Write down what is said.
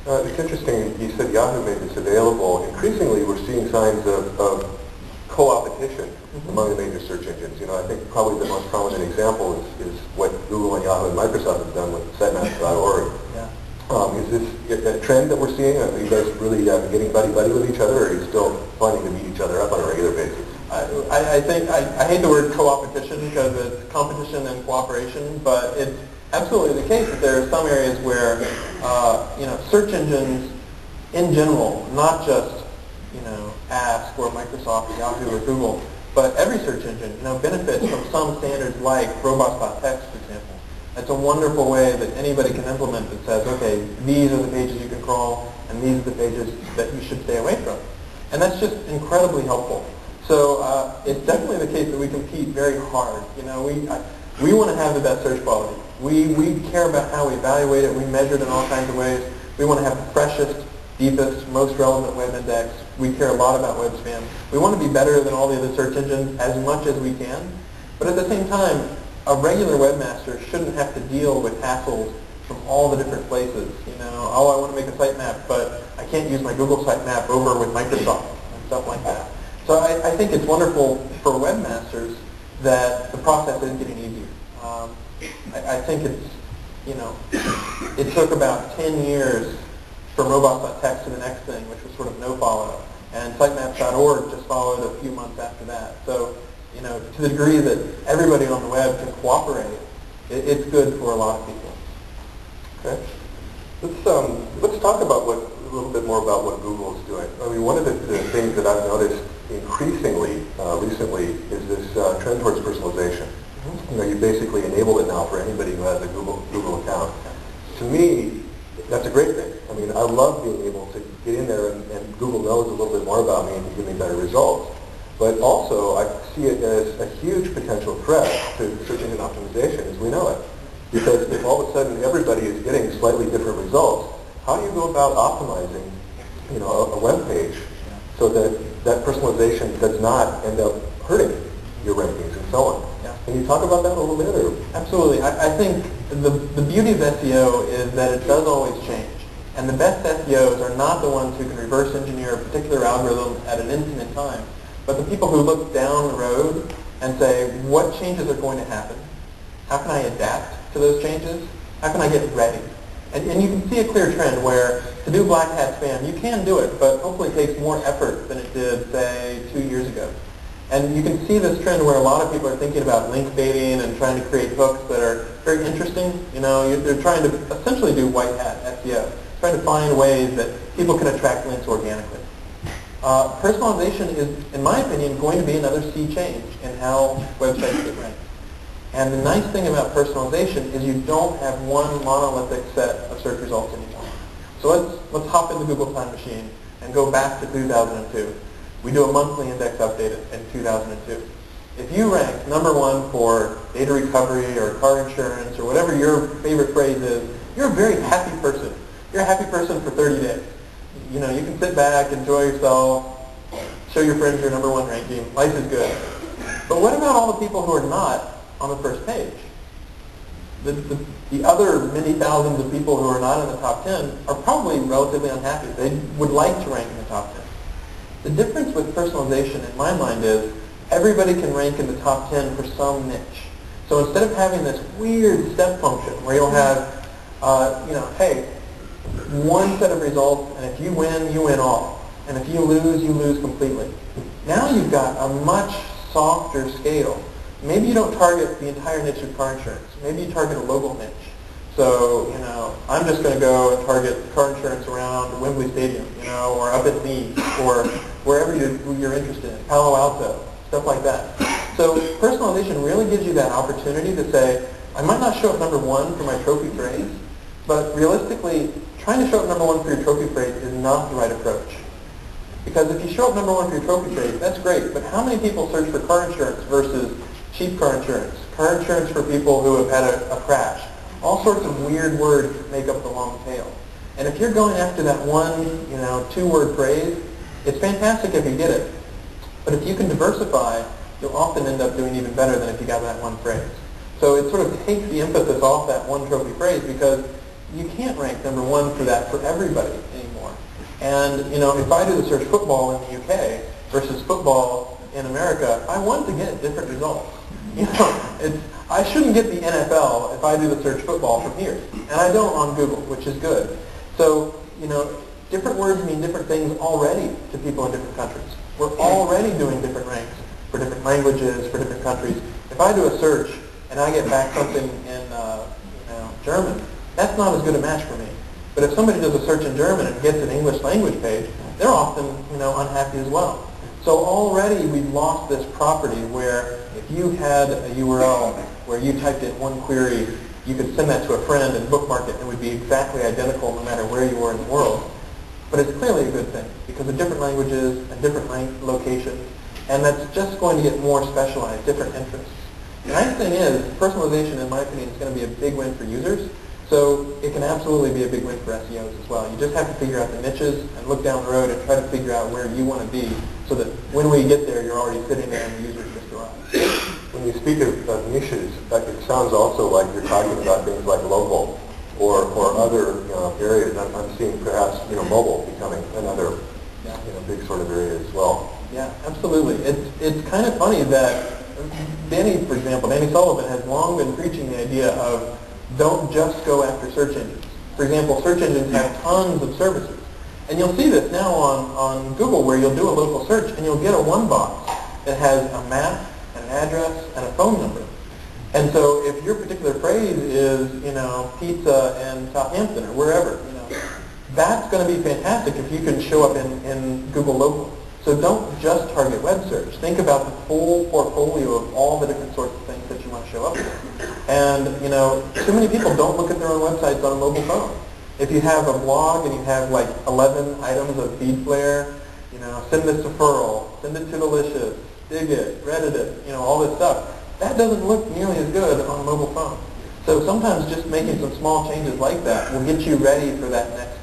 It's interesting, you said Yahoo made this available. Increasingly, we're seeing signs of co-opetition among the major search engines. You know, I think probably the most prominent example is what Google and Yahoo and Microsoft have done with sitemaps.org. Yeah. Is this a trend that we're seeing? Are you guys really getting buddy-buddy with each other, or are you still planning to meet each other up on a regular basis? I think, I hate the word co-opetition because it's competition and cooperation, but it's absolutely the case that there are some areas where, search engines in general, not just, Ask or Microsoft or Yahoo or Google, but every search engine, benefits from some standards like robots.txt, for example. It's a wonderful way that anybody can implement that says, okay, these are the pages you can crawl, and these are the pages that you should stay away from. And that's just incredibly helpful. So it's definitely the case that we compete very hard. We want to have the best search quality. We care about how we evaluate it. We measure it in all kinds of ways. We want to have the freshest, deepest, most relevant web index. We care a lot about web spam. We want to be better than all the other search engines as much as we can. But at the same time, a regular webmaster shouldn't have to deal with hassles from all the different places. Oh, I want to make a sitemap, but I can't use my Google sitemap over with Microsoft and stuff like that. So I think it's wonderful for webmasters that the process is getting easier. I think it took about 10 years from robots.txt to the next thing, which was sort of no follow. And sitemaps.org just followed a few months after that. So, to the degree that everybody on the web can cooperate, it's good for a lot of people. Okay. Let's talk about a little bit more about what Google is doing. I mean, one of the things that I've noticed increasingly recently is this trend towards personalization. You basically enable it now for anybody who has a Google account. To me, that's a great thing. I mean, I love being able to get in there and Google knows a little bit more about me and can give me better results. But also, I see it as a huge potential threat to search engine optimization as we know it. Because if all of a sudden everybody is getting slightly different results, how do you go about optimizing, a web page so that personalization does not end up hurting your rankings and so on? Yeah. Can you talk about that a little bit? Or? Absolutely. I think the beauty of SEO is that it does always change. And the best SEOs are not the ones who can reverse engineer a particular algorithm at an instant in time, but the people who look down the road and say, what changes are going to happen? How can I adapt to those changes? How can I get ready? And you can see a clear trend where to do black hat spam, you can do it, but hopefully it takes more effort than it did, say, 2 years ago. And you can see this trend where a lot of people are thinking about link baiting and trying to create hooks that are very interesting. They're trying to essentially do white hat SEO, trying to find ways that people can attract links organically. Personalization is, in my opinion, going to be another sea change in how websites get ranked. And the nice thing about personalization is you don't have one monolithic set of search results anymore. So let's hop in the Google time machine and go back to 2002. We do a monthly index update in 2002. If you rank number one for data recovery or car insurance or whatever your favorite phrase is, you're a very happy person. You're a happy person for 30 days. You can sit back, enjoy yourself, show your friends your number one ranking. Life is good. But what about all the people who are not on the first page? The other many thousands of people who are not in the top 10 are probably relatively unhappy. They would like to rank in the top 10. The difference with personalization in my mind is everybody can rank in the top 10 for some niche. So instead of having this weird step function where you'll have, hey, one set of results, and if you win all. And if you lose completely. Now you've got a much softer scale. Maybe you don't target the entire niche of car insurance. Maybe you target a local niche. So, I'm just going to go and target car insurance around Wembley Stadium, or up at Leeds, or wherever you're interested in, Palo Alto, stuff like that. So personalization really gives you that opportunity to say, I might not show up number one for my trophy phrase, but realistically, trying to show up number one for your trophy phrase is not the right approach. Because if you show up number one for your trophy phrase, that's great, but how many people search for car insurance versus cheap car insurance for people who have had a crash? All sorts of weird words make up the long tail. And if you're going after that one, two-word phrase, it's fantastic if you get it. But if you can diversify, you'll often end up doing even better than if you got that one phrase. So it sort of takes the emphasis off that one trophy phrase because you can't rank number one for that for everybody anymore. And if I do the search football in the UK versus football in America, I want to get different results. I shouldn't get the NFL if I do the search football from here, and I don't on Google, which is good. So different words mean different things already to people in different countries. We're already doing different ranks for different languages, for different countries. If I do a search and I get back something in German, that's not as good a match for me. But if somebody does a search in German and gets an English language page, they're often unhappy as well. So already we've lost this property where if you had a URL where you typed in one query, you could send that to a friend and bookmark it, and it would be exactly identical no matter where you were in the world. But it's clearly a good thing because of different languages and different locations, and that's just going to get more specialized, different interests. The nice thing is, personalization, in my opinion, is going to be a big win for users. So it can absolutely be a big win for SEOs as well. You just have to figure out the niches and look down the road and try to figure out where you want to be so that when we get there, you're already sitting there and the users just arrive. When you speak of niches, it sounds also like you're talking about things like local or other areas. I'm seeing perhaps mobile becoming another big sort of area as well. Yeah, absolutely. It's kind of funny that Danny, for example, Danny Sullivan has long been preaching the idea of don't just go after search engines. For example, search engines have tons of services. And you'll see this now on Google where you'll do a local search and you'll get a one box that has a map, an address, and a phone number. And so if your particular phrase is, pizza in Southampton or wherever, that's going to be fantastic if you can show up in Google Local. So don't just target web search. Think about the full portfolio of all the different sorts of things that you want to show up with. And, too many people don't look at their own websites on a mobile phone. If you have a blog and you have like 11 items of feed flare, send this to Furl, send it to Delicious, Dig It, Reddit it, all this stuff, that doesn't look nearly as good on a mobile phone. So sometimes just making some small changes like that will get you ready for that next